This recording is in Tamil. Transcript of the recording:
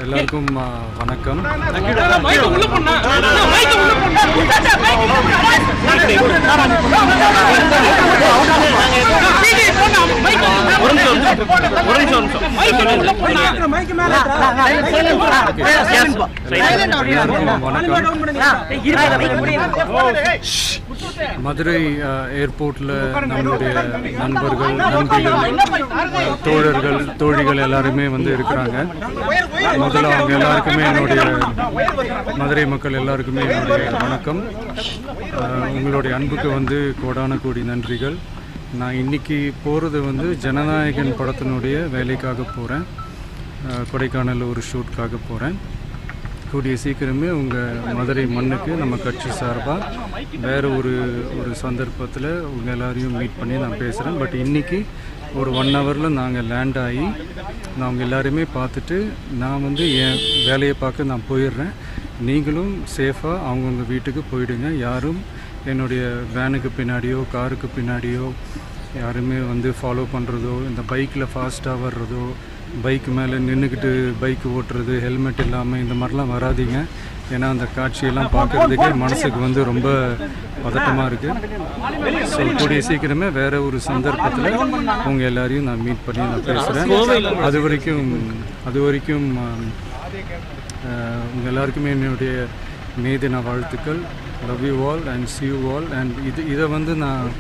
எல்லாருக்கும் வணக்கம். மதுரை ஏர்போர்ட்ல நம்மளுடைய நண்பர்கள், நண்பிகள், தோழர்கள், தோழிகள் எல்லாருமே வந்து இருக்கிறாங்க. முதல்ல அவங்க எல்லாருக்குமே என்னுடைய மதுரை மக்கள் எல்லாருக்குமே என்னுடைய வணக்கம். உங்களுடைய அன்புக்கு வந்து கோடான கோடி நன்றிகள். நான் இன்னைக்கு போகிறது வந்து ஜனநாயகன் படத்தினுடைய வேலைக்காக போகிறேன். கொடைக்கானல் ஒரு ஷூட்காக போகிறேன். கூடிய சீக்கிரமே உங்கள் மதுரை மண்ணுக்கு நம்ம கட்சி சார்பாக வேறு ஒரு சந்தர்ப்பத்தில் உங்கள் எல்லாரையும் மீட் பண்ணி நான் பேசுகிறேன். பட் இன்றைக்கி ஒரு 1 ஹவரில் நாங்கள் லேண்ட் ஆகி நான் அவங்க எல்லாருமே பார்த்துட்டு நான் வந்து என் வேலையை பார்க்க நான் போயிடுறேன். நீங்களும் சேஃபாக அவங்கவுங்க வீட்டுக்கு போயிடுங்க. யாரும் என்னுடைய வேனுக்கு பின்னாடியோ காருக்கு பின்னாடியோ யாருமே வந்து ஃபாலோ பண்ணுறதோ, இந்த பைக்கில் ஃபாஸ்ட்டாக வர்றதோ, பைக் மேலே நின்றுக்கிட்டு பைக் ஓட்டுறது, ஹெல்மெட் இல்லாமல் இந்த மாதிரிலாம் வராதிங்க. ஏன்னா அந்த காட்சியெல்லாம் பார்க்குறதுக்கே மனசுக்கு வந்து ரொம்ப பதட்டமாக இருக்குது. ஸோ கூடிய சீக்கிரமே வேறு ஒரு சந்தர்ப்பத்தில் உங்கள் எல்லாரையும் நான் மீட் பண்ணி நான் பேசுகிறேன். அது வரைக்கும் உங்கள் எல்லாருக்குமே என்னுடைய மே தின வாழ்த்துக்கள். Love you all and see you all. And இதை வந்து நான்